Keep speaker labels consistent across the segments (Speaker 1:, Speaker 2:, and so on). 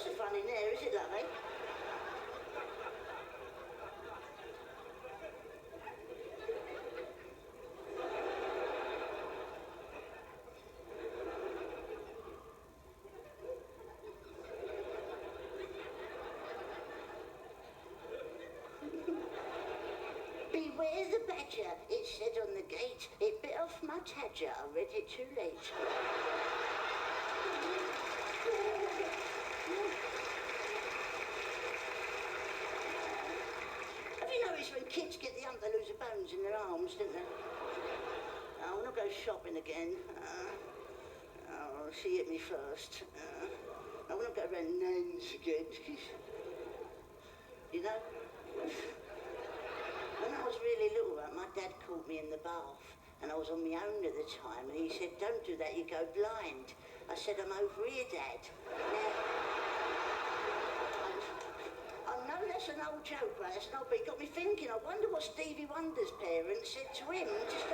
Speaker 1: What's the fun in there, is it, lovey? Beware the badger, it said on the gate. It bit off my tadger, I read it too late. Have you noticed when kids get the hump, they lose their bones in their arms, don't they? I want to go shopping again. She hit me first. I want to go around Nan's again. You know? When I was really little, my dad caught me in the bath, and I was on my own at the time, and he said, "Don't do that, you go blind." I said, "I'm over here, Dad." Now, I know that's an old joke, right? That's an old, but it got me thinking, I wonder what Stevie Wonder's parents said to him. Just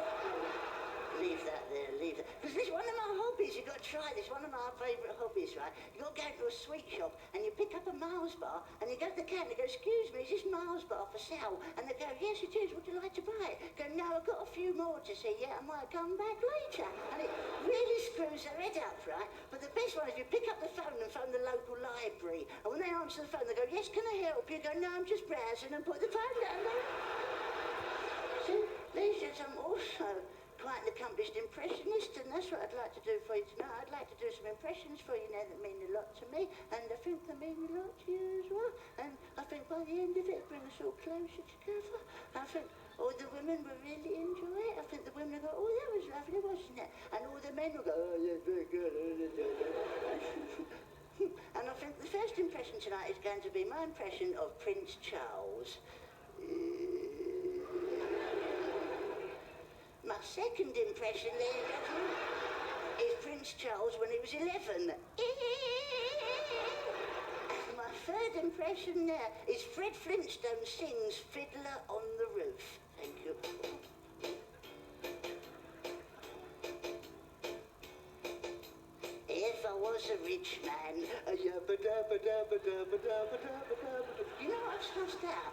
Speaker 1: leave that there, leave that. Because this is one of my hobbies, you've got to try this, one of my favourite hobbies, right? You've got to go to a sweet shop and you pick up a Mars bar and you go to the counter and you go, "Excuse me, is this Mars bar for sale?" And they go, "Yes it is, would you like to buy it?" Go, "No, I've got a few more to see, yeah, I might come back later." And it really screws their head up, right? But the best one is you pick up the phone and phone the local library, and when they answer the phone they go, "Yes, can I help you?" You go, "No, I'm just browsing," and put the phone down there. See, Lisa, I'm also quite an accomplished impressionist, and that's what I'd like to do for you tonight. I'd like to do some impressions for you now that mean a lot to me, and I think they mean a lot to you as well. And I think by the end of it, bring us all closer together. I think all the women will really enjoy it. I think the women will go, "Oh, that was lovely, wasn't it?" And all the men will go, "Oh, yeah, very good." And I think the first impression tonight is going to be my impression of Prince Charles. My second impression, ladies and gentlemen, is Prince Charles when he was 11. And my third impression now is Fred Flintstone sings Fiddler on the Roof. Thank you. If I was a rich man, you know what I've sussed out?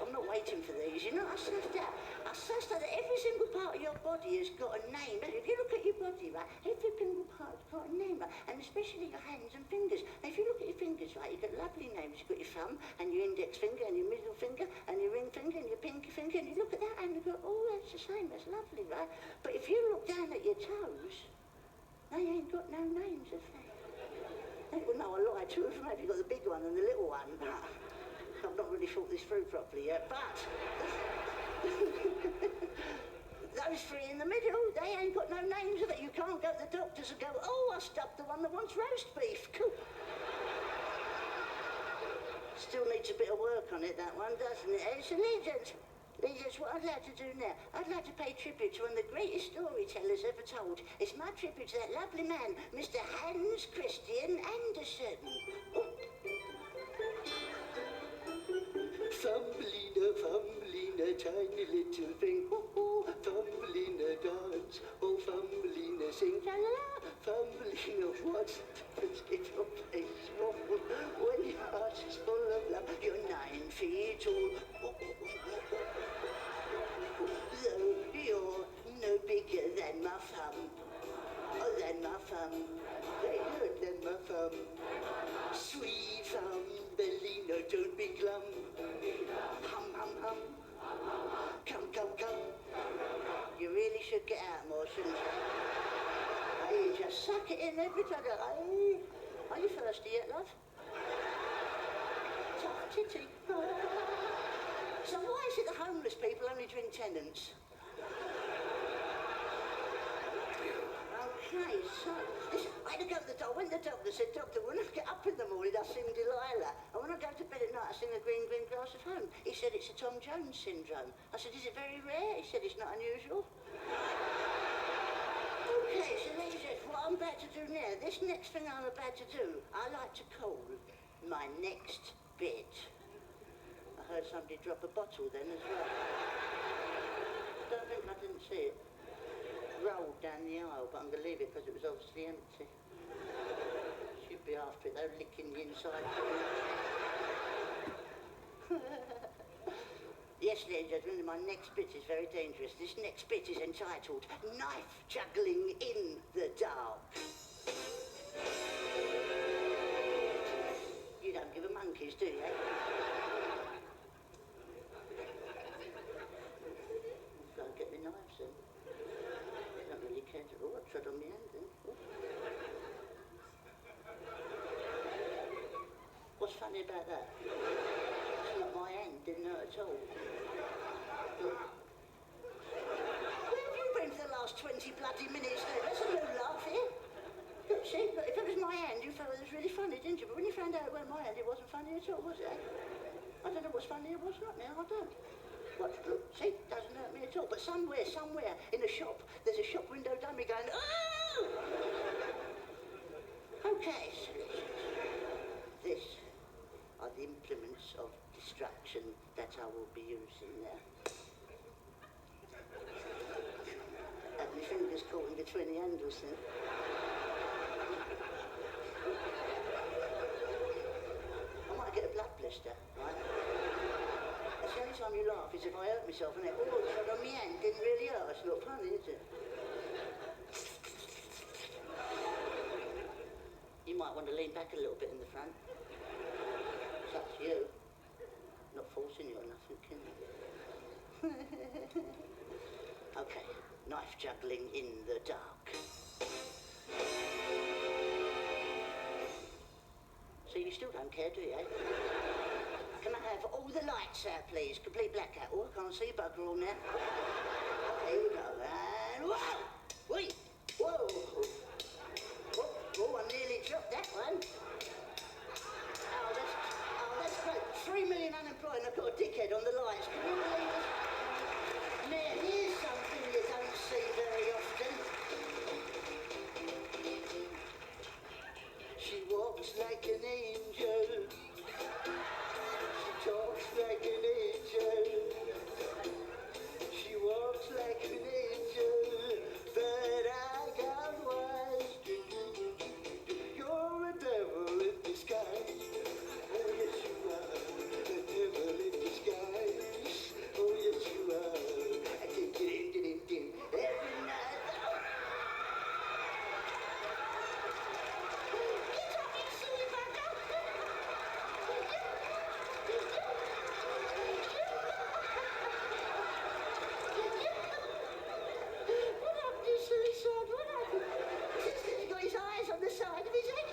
Speaker 1: I'm not waiting for these, you know what I've sussed out? I've sussed out that every single part of your body has got a name. If you look at your body, right, every single part's got a name, right, and especially your hands and fingers. And if you look at your fingers, right, you've got lovely names. You've got your thumb, and your index finger, and your middle finger, and your ring finger, and your pinky finger, and you look at that and you go, "Oh, that's the same, that's lovely," right? But if you look down at your toes, they ain't got no names, have they? Well, no, I lied. Two of them have. You've got the big one and the little one. I've not really thought this through properly yet, but those three in the middle, they ain't got no names of it. You can't go to the doctors and go, "Oh, I stubbed the one that wants roast beef." Cool. Still needs a bit of work on it, that one, doesn't it? It's a legend. That's what I'd like to do now. I'd like to pay tribute to one of the greatest storytellers ever told. It's my tribute to that lovely man, Mr. Hans Christian Andersen. Oh. Thumbelina, Thumbelina, tiny little thing. Oh, oh, Thumbelina dance. Oh, Thumbelina sing. La la la. Thumbelina, what's the difference if your face small? When your heart is full of love, you're 9 feet tall. Oh, oh, oh, oh. Though you're no bigger than my thumb. Oh, than my thumb. Bigger than my thumb. Sweet Thumbelina, don't be glum. Hum, hum, hum. Come, come, come. You really should get out more, shouldn't you? Hey, just suck it in every time. Hey, are you thirsty yet, love? Tough titty. So why is it the homeless people only drink Tennants? Okay, so listen, I had to go to the doctor. I went to the doctor and said, "Doctor, when I get up in the morning, I sing Delilah. And when I go to bed at night, I sing a green, green glass of home." He said, "It's a Tom Jones syndrome." I said, "Is it very rare?" He said, "It's not unusual." Okay, so ladies and gentlemen, what I'm about to do now, this next thing I'm about to do, I like to call my next bit. I heard somebody drop a bottle then as well. I don't think I didn't see it. Rolled down the aisle, but I'm going to leave it because it was obviously empty. She'd be after it they're licking the inside. Yes, ladies and gentlemen, my next bit is very dangerous. This next bit is entitled Knife Juggling in the Dark. You don't give a monkeys, do you? Go and get the knives then. I don't really care at all. I trod on my hand then. What's funny about that? It's not my hand, didn't hurt at all. Where have you been for the last 20 bloody minutes then? That's a little laugh here. Look, see, look, if it was my hand, you felt it was really funny, didn't you? But when you found out it wasn't my hand, it wasn't funny at all, was it? I don't know what's funny or what's not now, I don't. What, look, see, it doesn't hurt me at all. But somewhere, in a shop, there's a shop window dummy going, oh! Okay, so this are the implements of distraction that I will be using there. Have my fingers caught in between the handles then. I might get a blood blister, right? That's the only time you laugh is if I hurt myself and it all shot on my hand didn't really hurt. It's not funny, is it? You might want to lean back a little bit in the front. It's up to you. Not forcing you or nothing, can you? Okay, knife juggling in the dark. So you still don't care, do you? Can I have all the lights out, please? Complete blackout. Oh, I can't see bugger all now. Here we go. And whoa! Wait! Whoa! Oh, I nearly dropped that one. Oh, that's great. 3 million unemployed and I've got a dickhead on the lights. Can you believe it? Now, here's something you don't see very often. She walks like an angel. She talks like an angel. She walks like an angel. But I got wise. You're a devil in disguise. Oh, yes, you are. The devil in disguise. Oh, yes, you are. Every night. Get off, you silly bugger! What happened, you silly sod? What happened? He's got his eyes on the side of his head.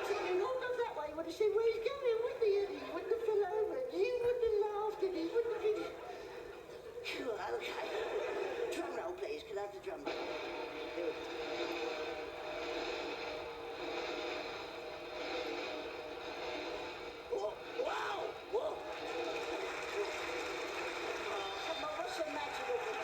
Speaker 1: See, if he walked off that way, you would have seen where he's going, wouldn't he? He wouldn't have fell over. He wouldn't have laughed and he wouldn't have been... Sure, okay. Drum roll, please. Can I have the drum roll? Here we go. Whoa, wow, whoa. Oh, come on, what's the matter with you?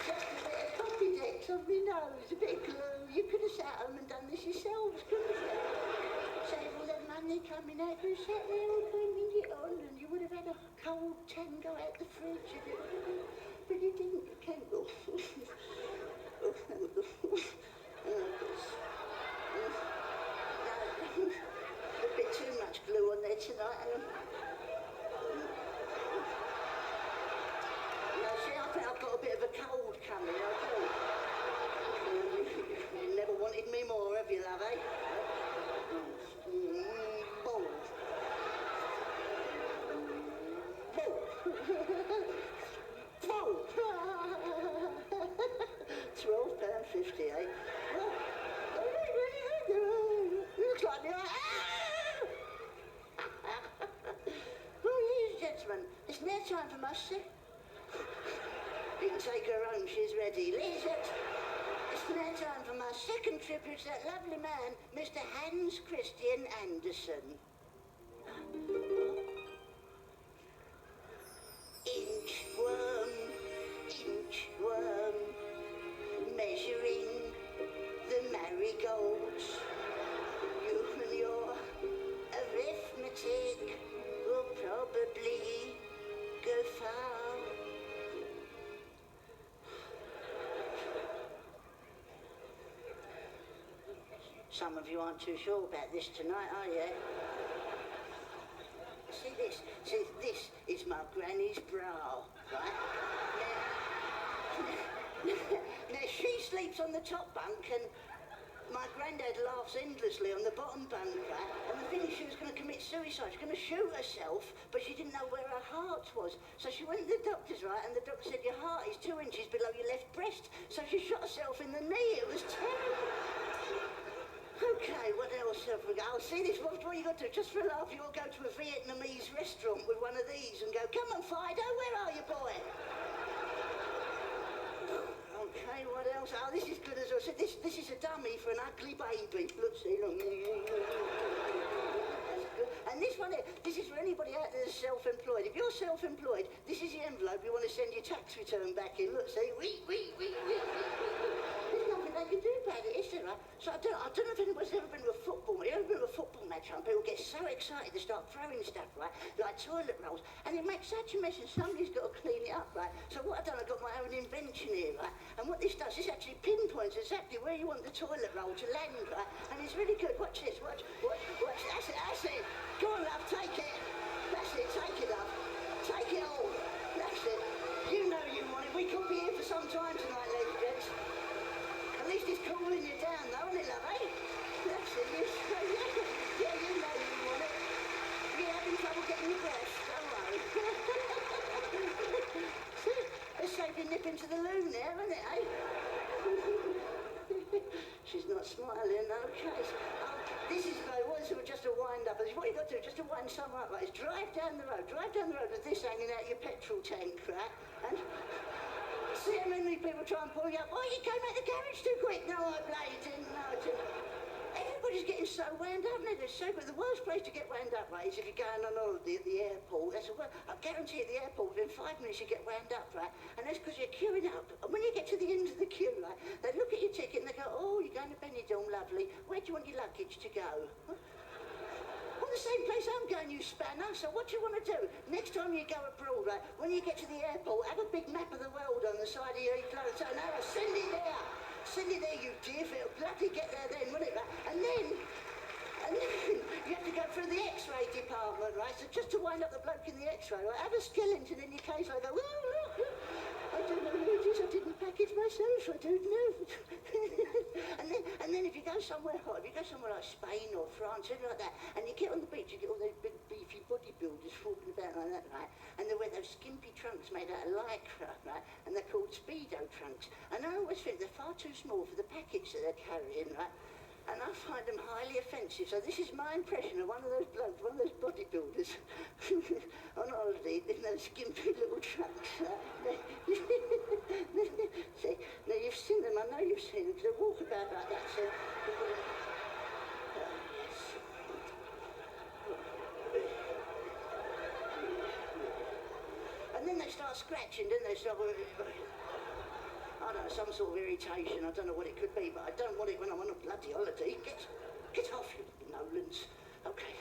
Speaker 1: Just a bit of copy decks on my nose, a bit of glue. You could have sat home and done this yourselves, couldn't you? Save all that money coming out, you sat there all bringing it on and you would have had a cold tango out the fridge and it would have been, but you didn't, you can't go. A bit too much glue on there tonight. No, see, I think I've got a bit of a cold coming, I do. You never wanted me more, have you, love, eh? Bold. Bold. £12.50, eh? Looks like the Well, ladies and gentlemen, it's now time for my You can take her home, she's ready. Ladies and gentlemen, it's now time for my second tribute to that lovely man, Mr. Hans Christian Andersen. Inchworm, measuring the marigolds. You and your arithmetic will probably go far. Some of you aren't too sure about this tonight, are you? See this? See, this is my granny's bra, right? Now, she sleeps on the top bunk and my granddad laughs endlessly on the bottom bunk, right? And the thing is, she was going to commit suicide. She was going to shoot herself, but she didn't know where her heart was. So she went to the doctor's, right? And the doctor said, your heart is 2 inches below your left breast. So she shot herself in the knee. It was terrible. Okay, what else have we got? Oh, see this, what you got to do? Just for a laugh, you all go to a Vietnamese restaurant with one of these and go, come on, Fido, where are you, boy? Okay, what else? Oh, this is good as well. So this is a dummy for an ugly baby. Look, see, look. That's good. And this one here, this is for anybody out there that's self-employed. If you're self-employed, this is the envelope you want to send your tax return back in. Look, see, There's nothing they can do about it, is there, right? So I don't know if anyone's ever been to a football match. You ever been to a football match, and people get so excited they start throwing stuff, right? Like toilet rolls. And it makes such a mess and somebody's got to clean it up, right? So what I've done, I've got my own invention here, right? And what this does, this actually pinpoints exactly where you want the toilet roll to land, right? And it's really good. Watch this, watch. That's it. Go on, love, take it. That's it, take it, love. Take it all. That's it. You know you want it. We could be here for some time tonight, ladies and gents. At least it's cooling you down, though, isn't it, love, eh? That's it, yeah, you know you want it. You're having trouble getting your breath, don't worry. Let's save you nip into the loo there, isn't it, eh? She's not smiling, okay. This is just a wind-up. What you've got to do, just to wind someone up, right, is drive down the road with this hanging out your petrol tank, right? And see how many people try and pull you up. Oh, you came out the garage too quick. No, I didn't. Everybody's getting so wound up, isn't it? It's so good. The worst place to get wound up, right, is if you're going on holiday at the airport. That's the worst. I guarantee at the airport, within 5 minutes you get wound up, right? And that's because you're queuing up. And when you get to the end of the queue, right, they look at your ticket and they go, oh, you're going to Benidorm, lovely. Where do you want your luggage to go? Huh? Well, the same place I'm going, you spanner. So what do you want to do? Next time you go abroad, right, when you get to the airport, have a big map of the world on the side of your clothes. So now send it there. Send it there, you dear. It'll bloody get there then, won't it, right? And then you have to go through the X-ray department, right? So just to wind up the bloke in the X-ray, right, have a skeleton in your case. I go, oh, look. I don't know who it is. I didn't pack it myself. I don't know. and then if you go somewhere hot, if you go somewhere like Spain or France, something like that, and you get on the beach, you get all those big beefy bodybuilders walking about like that, right? And they wear those skimpy trunks made out of lycra, right? And they're called Speedo trunks. And I always think they're far too small for the package that they're carrying, right? And I find them highly offensive. So this is my impression of one of those blokes, one of those bodybuilders on holiday in those skimpy little trunks. See, now you've seen them, I know you've seen them, because they walk about like that. So, and then they start scratching, don't they? I don't know, some sort of irritation. I don't know what it could be, but I don't want it when I'm on a bloody holiday. Get off, you Nolans. Okay.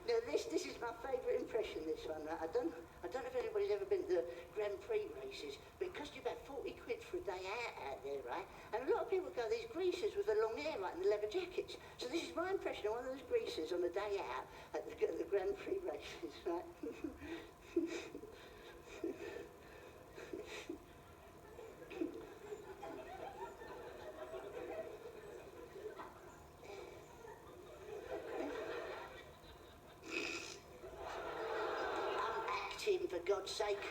Speaker 1: Now this is my favourite impression. This one. I don't know if anybody's ever been to the Grand Prix races, but it costs you about 40 quid for a day out there, right? And a lot of people go, these greasers with the long hair, right, and the leather jackets. So this is my impression of one of those greasers on a day out at the Grand Prix races, right? For God's sake.